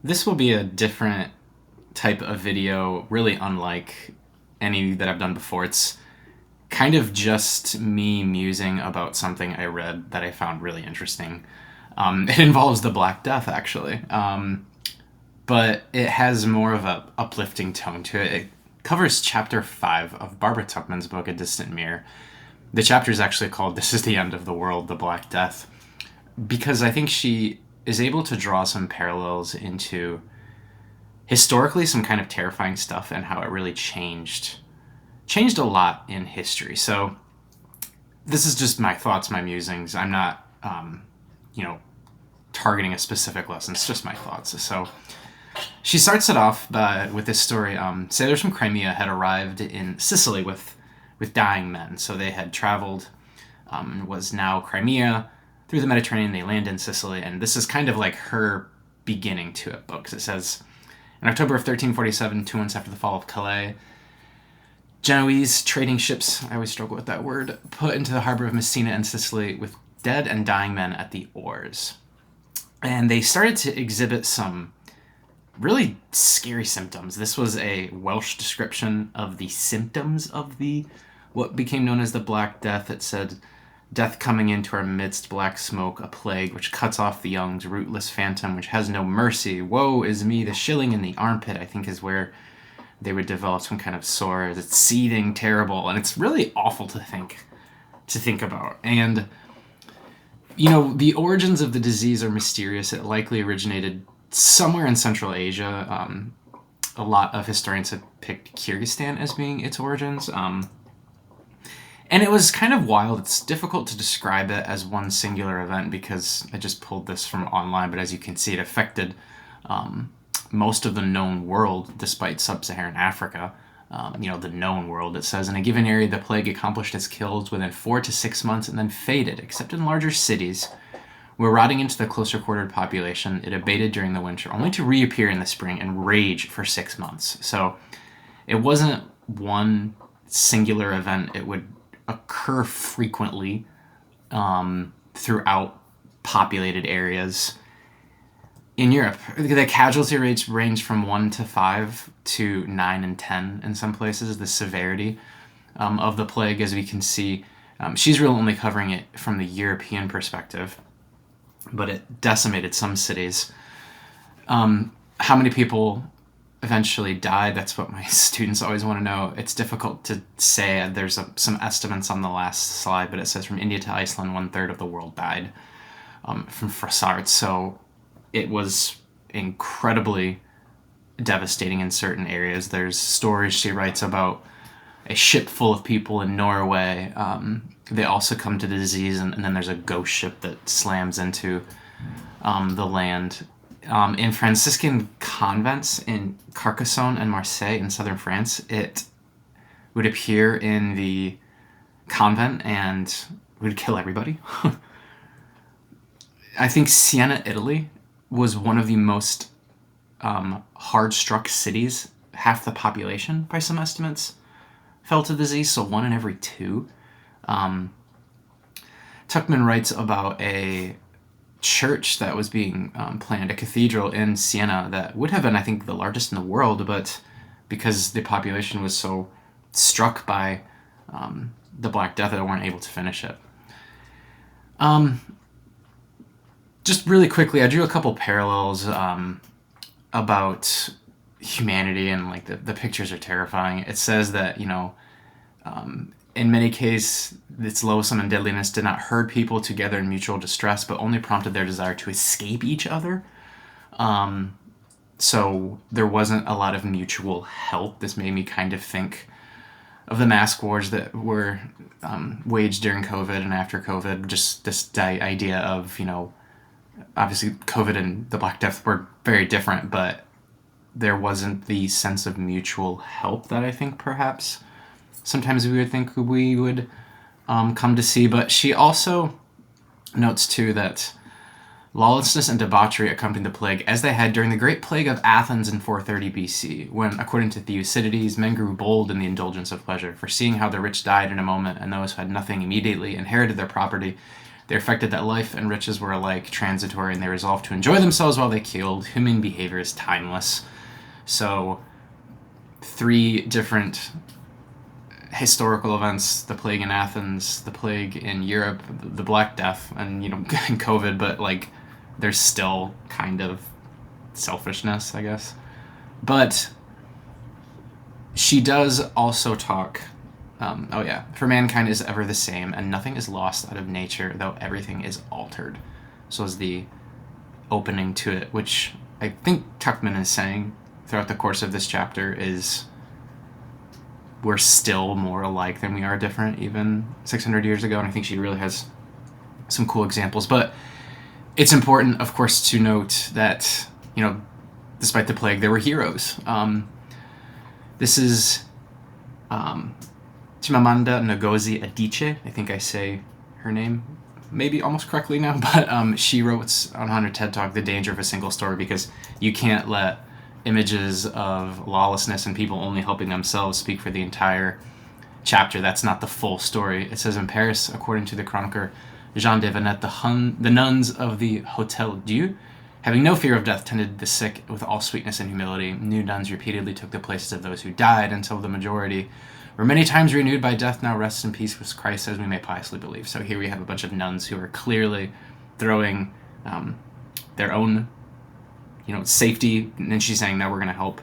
This will be a different type of video, really unlike any that I've done before. It's kind of just me musing about something I read that I found really interesting. It involves the Black Death, actually, but it has more of a uplifting tone to it. It covers chapter 5 of Barbara Tuchman's book, A Distant Mirror. The chapter is actually called This is the End of the World, the Black Death, because I think she is able to draw some parallels into historically some kind of terrifying stuff and how it really changed a lot in history. So this is just my thoughts, my musings. I'm not, you know, targeting a specific lesson. It's just my thoughts. So she starts it off with this story. Sailors from Crimea had arrived in Sicily with dying men. So they had traveled, was now Crimea, through the Mediterranean. They land in Sicily, and this is kind of like her beginning to it book. It says, in October of 1347, 2 months after the fall of Calais, Genoese trading ships, I always struggle with that word, put into the harbor of Messina in Sicily with dead and dying men at the oars. And they started to exhibit some really scary symptoms. This was a Welsh description of the symptoms of what became known as the Black Death. It said, "Death coming into our midst, black smoke, a plague which cuts off the young's rootless phantom, which has no mercy. Woe is me, the shilling in the armpit," I think is where they would develop some kind of sore. It's seething, terrible, and it's really awful to think about. And the origins of the disease are mysterious. It likely originated somewhere in Central Asia. A lot of historians have picked Kyrgyzstan as being its origins. And it was kind of wild. It's difficult to describe it as one singular event because I just pulled this from online, but as you can see, it affected most of the known world despite sub-Saharan Africa. The known world. It says, in a given area, the plague accomplished its kills within 4 to 6 months and then faded, except in larger cities where, rotting into the closer quartered population, it abated during the winter, only to reappear in the spring and rage for 6 months. So it wasn't one singular event. It would occur frequently throughout populated areas in Europe. The casualty rates range from 1 to 5 to 9 and 10 in some places, the severity of the plague, as we can see. She's really only covering it from the European perspective, but it decimated some cities. How many people eventually died? That's what my students always want to know. It's difficult to say. There's some estimates on the last slide, but it says from India to Iceland, 1/3 of the world died from Frassart. So it was incredibly devastating in certain areas. There's stories she writes about a ship full of people in Norway. They also come to the disease, and then there's a ghost ship that slams into the land. In Franciscan convents in Carcassonne and Marseille in southern France, it would appear in the convent and would kill everybody. I think Siena, Italy, was one of the most hard-struck cities. Half the population, by some estimates, fell to the disease, so 1 in every 2. Tuchman writes about a church that was being planned, a cathedral in Siena that would have been, I think, the largest in the world, but because the population was so struck by the Black Death, they weren't able to finish it. Just really quickly, I drew a couple parallels about humanity, and the pictures are terrifying. It says that, in many cases, its loathsome and deadliness did not herd people together in mutual distress, but only prompted their desire to escape each other. So there wasn't a lot of mutual help. This made me kind of think of the mask wars that were waged during COVID and after COVID. Just this idea of, obviously COVID and the Black Death were very different, but there wasn't the sense of mutual help that I think perhaps sometimes we would think we would come to see. But she also notes too that lawlessness and debauchery accompanied the plague, as they had during the Great Plague of Athens in 430 BC, when, according to Thucydides, men grew bold in the indulgence of pleasure, foreseeing how the rich died in a moment, and those who had nothing immediately inherited their property. They reflected that life and riches were alike transitory, and they resolved to enjoy themselves while they killed. Human behavior is timeless. So 3 different historical events: the plague in Athens, the plague in Europe, the Black Death, and COVID. But like, there's still kind of selfishness, I guess. But she does also talk, for mankind is ever the same, and nothing is lost out of nature, though everything is altered. So is the opening to it, which I think Tuchman is saying throughout the course of this chapter is we're still more alike than we are different, even 600 years ago. And I think she really has some cool examples. But it's important, of course, to note that, despite the plague, there were heroes. This is Chimamanda Ngozi Adichie. I think I say her name maybe almost correctly now, but she wrote on her TED Talk, The Danger of a Single Story, because you can't let images of lawlessness and people only helping themselves speak for the entire chapter. That's not the full story. It says, in Paris, according to the chronicler Jean de Venette, the nuns of the Hotel Dieu, having no fear of death, tended the sick with all sweetness and humility. New nuns repeatedly took the places of those who died, until the majority were many times renewed by death, now rests in peace with Christ, as we may piously believe. So here we have a bunch of nuns who are clearly throwing their own safety, and then she's saying, now we're going to help.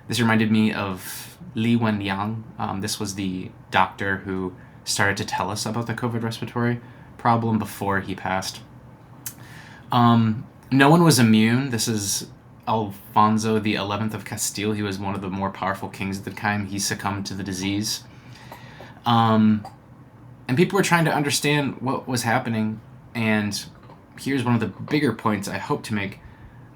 This reminded me of Li Wenliang. This was the doctor who started to tell us about the COVID respiratory problem before he passed. No one was immune. This is Alfonso XI of Castile. He was one of the more powerful kings at the time. He succumbed to the disease. And people were trying to understand what was happening. And here's one of the bigger points I hope to make.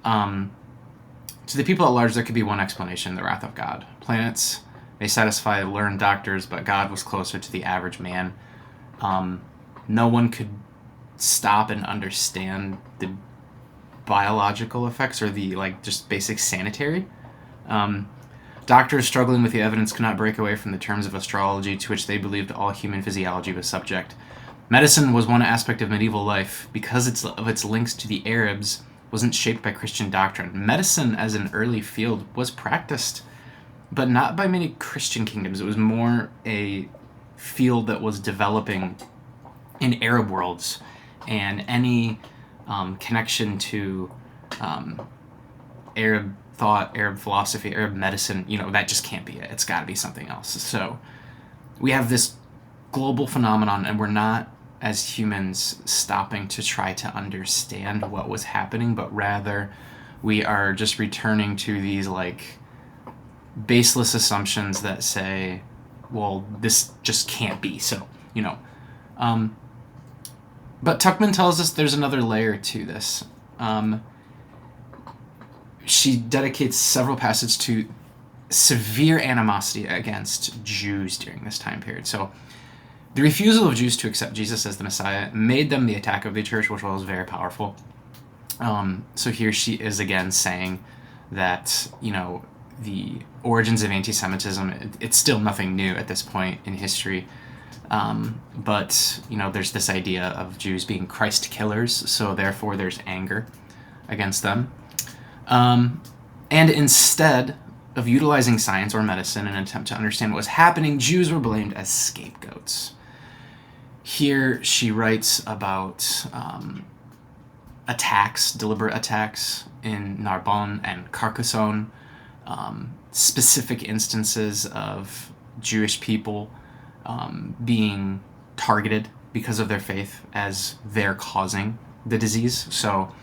To the people at large, there could be one explanation: the wrath of God. Planets may satisfy learned doctors, but God was closer to the average man. No one could stop and understand the biological effects or the just basic sanitary. Doctors struggling with the evidence could not break away from the terms of astrology to which they believed all human physiology was subject. Medicine was one aspect of medieval life because of its links to the Arabs. Wasn't shaped by Christian doctrine. Medicine as an early field was practiced, but not by many Christian kingdoms. It was more a field that was developing in Arab worlds, and any connection to Arab thought, Arab philosophy, Arab medicine, that just can't be it. It's got to be something else. So we have this global phenomenon, and we're not, as humans, stopping to try to understand what was happening, but rather we are just returning to these baseless assumptions that say, well, this just can't be. So, but Tuchman tells us there's another layer to this. She dedicates several passages to severe animosity against Jews during this time period. So the refusal of Jews to accept Jesus as the Messiah made them the attack of the church, which was very powerful. So here she is again saying that, the origins of anti-Semitism, it's still nothing new at this point in history. But, there's this idea of Jews being Christ killers, so therefore there's anger against them. And instead of utilizing science or medicine in an attempt to understand what was happening, Jews were blamed as scapegoats. Here she writes about deliberate attacks in Narbonne and Carcassonne, specific instances of Jewish people being targeted because of their faith as they're causing the disease. So,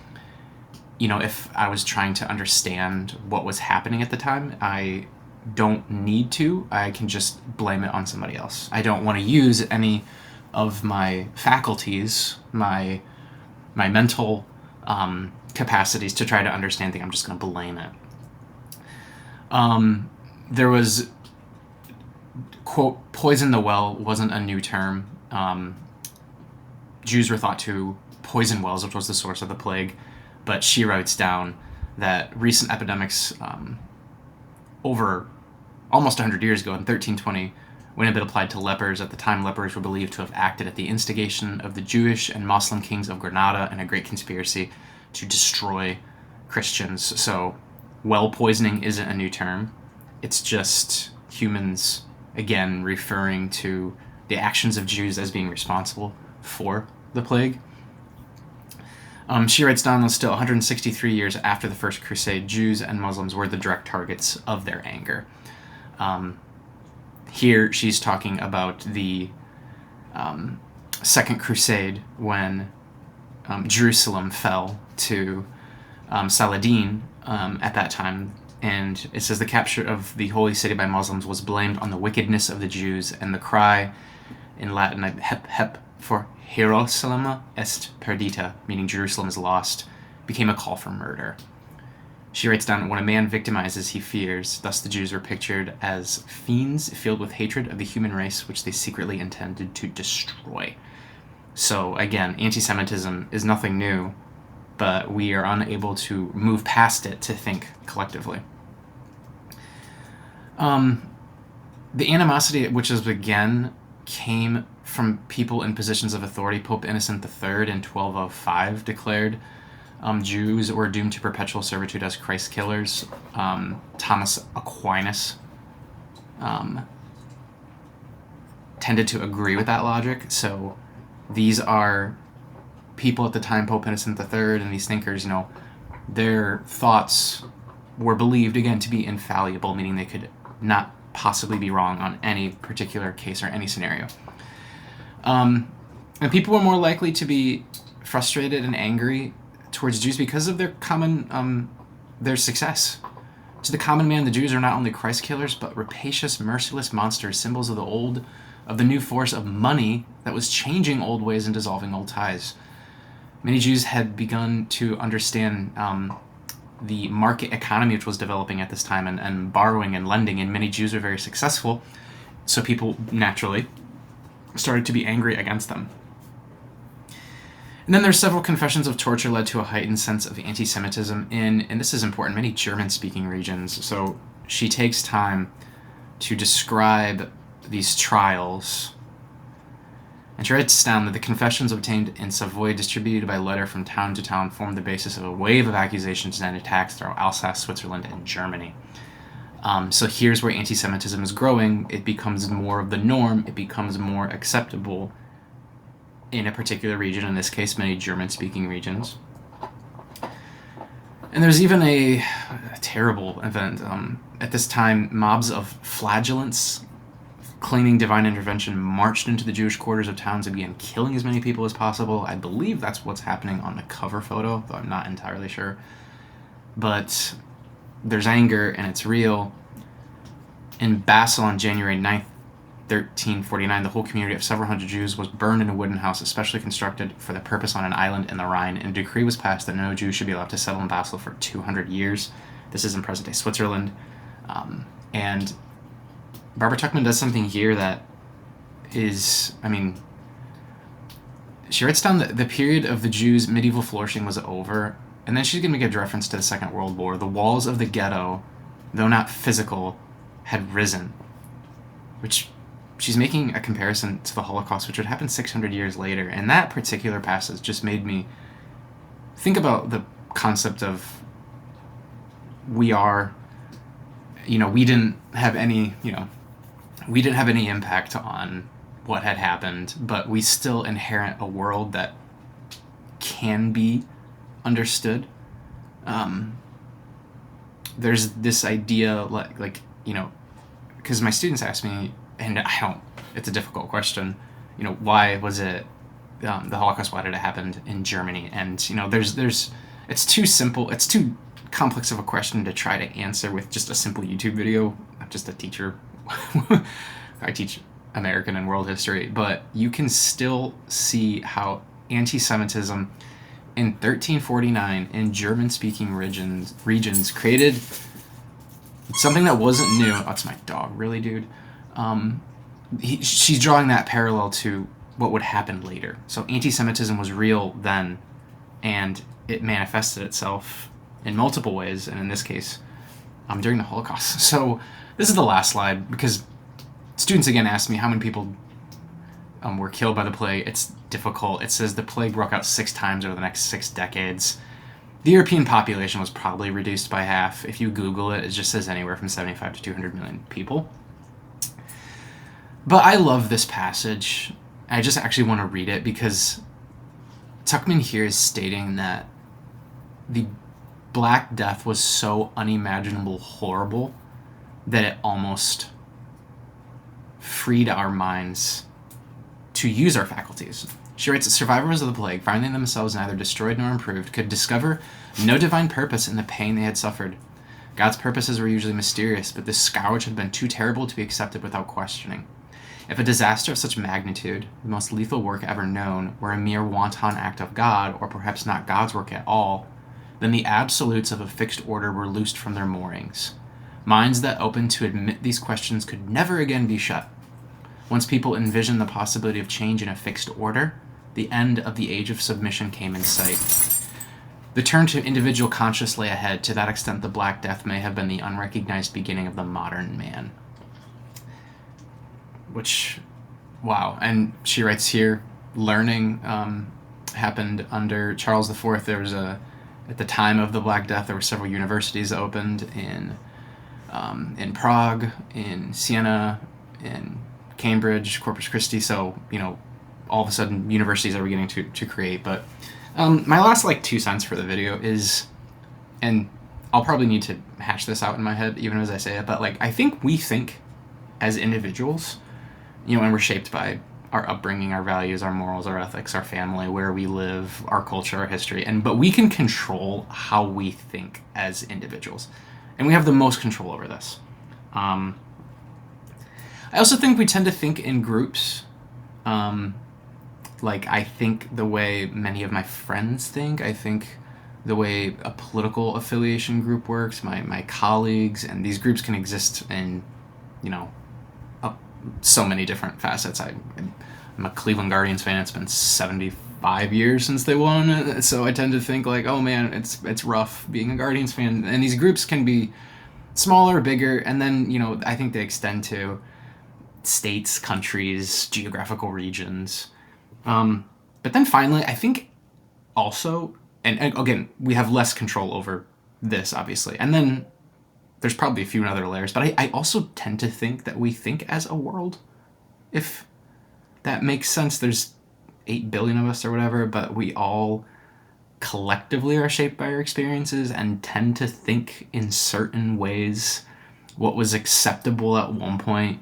if I was trying to understand what was happening at the time, I don't need to. I can just blame it on somebody else. I don't want to use any of my faculties, my mental capacities to try to understand things. I'm just going to blame it. There was, quote, poison the well wasn't a new term. Jews were thought to poison wells, which was the source of the plague. But she writes down that recent epidemics over almost 100 years ago, in 1320, when it had been applied to lepers. At the time, lepers were believed to have acted at the instigation of the Jewish and Muslim kings of Granada in a great conspiracy to destroy Christians. So, well poisoning isn't a new term. It's just humans, again, referring to the actions of Jews as being responsible for the plague. She writes down that still 163 years after the First Crusade, Jews and Muslims were the direct targets of their anger. Here she's talking about the Second Crusade, when Jerusalem fell to Saladin at that time. And it says the capture of the holy city by Muslims was blamed on the wickedness of the Jews, and the cry in Latin, hep hep, for Hierusalem est perdita, meaning Jerusalem is lost, became a call for murder. She writes down, when a man victimizes, he fears. Thus the Jews were pictured as fiends filled with hatred of the human race, which they secretly intended to destroy. So again, anti-Semitism is nothing new, but we are unable to move past it to think collectively. The animosity, which is again came from people in positions of authority. Pope Innocent III in 1205 declared Jews were doomed to perpetual servitude as Christ killers. Thomas Aquinas tended to agree with that logic. So these are people at the time, Pope Innocent III and these thinkers, their thoughts were believed, again, to be infallible, meaning they could not possibly be wrong on any particular case or any scenario. And people were more likely to be frustrated and angry towards Jews because of their success. To the common man, the Jews are not only Christ killers, but rapacious, merciless monsters, symbols of the new force of money that was changing old ways and dissolving old ties. Many Jews had begun to understand the market economy which was developing at this time, and borrowing and lending, and many Jews were very successful, so people naturally started to be angry against them. And then there's several confessions of torture led to a heightened sense of anti-Semitism in, and this is important, many German-speaking regions. So she takes time to describe these trials, and she writes down that the confessions obtained in Savoy, distributed by letter from town to town, formed the basis of a wave of accusations and attacks throughout Alsace, Switzerland, and Germany. So here's where anti-Semitism is growing. It becomes more of the norm. It becomes more acceptable in a particular region, in this case, many German-speaking regions. And there's even a terrible event. At this time, mobs of flagellants claiming divine intervention marched into the Jewish quarters of towns and began killing as many people as possible. I believe that's what's happening on the cover photo, though I'm not entirely sure. But there's anger, and it's real. In Basel on January 9th, 1349, the whole community of several hundred Jews was burned in a wooden house especially constructed for the purpose on an island in the Rhine, and a decree was passed that no Jew should be allowed to settle in Basel for 200 years. This is in present-day Switzerland. And Barbara Tuchman does something here that is, she writes down that the period of the Jews' medieval flourishing was over, and then she's going to make a reference to the Second World War. The walls of the ghetto, though not physical, had risen, which she's making a comparison to the Holocaust, which would happen 600 years later. And that particular passage just made me think about the concept of we didn't have any impact on what had happened, but we still inherit a world that can be understood. There's this idea, because my students ask me, and it's a difficult question, why was it the Holocaust, why did it happen in Germany? And, it's too simple, it's too complex of a question to try to answer with just a simple YouTube video. I'm just a teacher. I teach American and world history, but you can still see how anti-Semitism in 1349 in German-speaking regions created something that wasn't new. Oh, it's my dog, really, dude. She's drawing that parallel to what would happen later. So anti-Semitism was real then, and it manifested itself in multiple ways, and in this case, during the Holocaust. So this is the last slide, because students again asked me how many people were killed by the plague. It's difficult. It says the plague broke out 6 times over the next 6 decades. The European population was probably reduced by half. If you Google it, it just says anywhere from 75 to 200 million people. But I love this passage. I just actually want to read it because Tuchman here is stating that the Black Death was so unimaginable horrible that it almost freed our minds to use our faculties. She writes that survivors of the plague, finding themselves neither destroyed nor improved, could discover no divine purpose in the pain they had suffered. God's purposes were usually mysterious, but this scourge had been too terrible to be accepted without questioning. If a disaster of such magnitude, the most lethal work ever known, were a mere wanton act of God, or perhaps not God's work at all, then the absolutes of a fixed order were loosed from their moorings. Minds that opened to admit these questions could never again be shut. Once people envisioned the possibility of change in a fixed order, the end of the age of submission came in sight. The turn to individual conscience lay ahead. To that extent, the Black Death may have been the unrecognized beginning of the modern man. Which, wow. And she writes here, learning happened under Charles IV. There was at the time of the Black Death, there were several universities opened in Prague, in Siena, in Cambridge, Corpus Christi. So, all of a sudden universities are beginning to create. But my last 2 cents for the video is, and I'll probably need to hash this out in my head even as I say it, but I think we think as individuals, and we're shaped by our upbringing, our values, our morals, our ethics, our family, where we live, our culture, our history, but we can control how we think as individuals, and we have the most control over this. I also think we tend to think in groups. I think the way many of my friends think, I think the way a political affiliation group works, my colleagues, and these groups can exist in, so many different facets. I'm a Cleveland Guardians fan. It's been 75 years since they won, so I tend to think oh man, it's rough being a Guardians fan. And these groups can be smaller, bigger, and then, I think they extend to states, countries, geographical regions. But then finally, I think also, and again, we have less control over this, obviously. And then there's probably a few other layers, but I also tend to think that we think as a world, if that makes sense. There's 8 billion of us or whatever, but we all collectively are shaped by our experiences and tend to think in certain ways. What was acceptable at one point,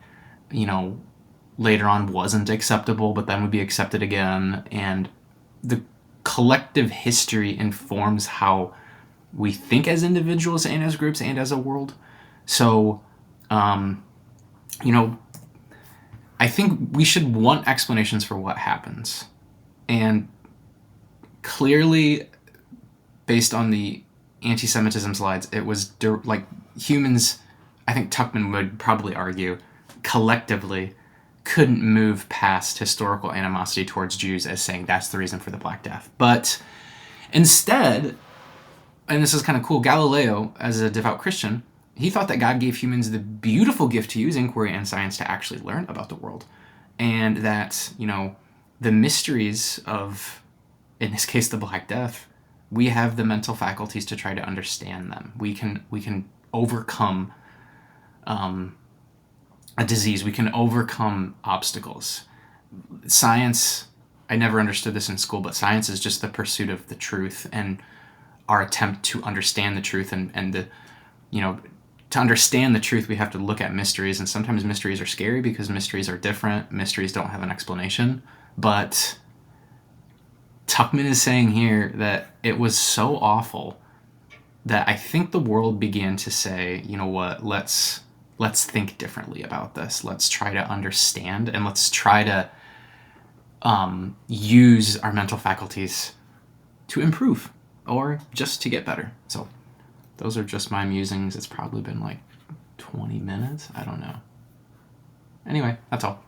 later on wasn't acceptable, but then would be accepted again. And the collective history informs how we think as individuals and as groups and as a world. So, I think we should want explanations for what happens. And clearly, based on the anti-Semitism slides, it was humans, I think Tuchman would probably argue, collectively couldn't move past historical animosity towards Jews as saying that's the reason for the Black Death. But instead, and this is kind of cool, Galileo, as a devout Christian, he thought that God gave humans the beautiful gift to use inquiry and science to actually learn about the world. And that, the mysteries of, in this case, the Black Death, we have the mental faculties to try to understand them. We can overcome a disease. We can overcome obstacles. Science, I never understood this in school, but science is just the pursuit of the truth and our attempt to understand the truth. And to understand the truth, we have to look at mysteries. And sometimes mysteries are scary because mysteries are different. Mysteries don't have an explanation. But Tuchman is saying here that it was so awful that I think the world began to say, you know what, let's think differently about this. Let's try to understand, and let's try to use our mental faculties to improve or just to get better. So those are just my musings. It's probably been 20 minutes. I don't know. Anyway, that's all.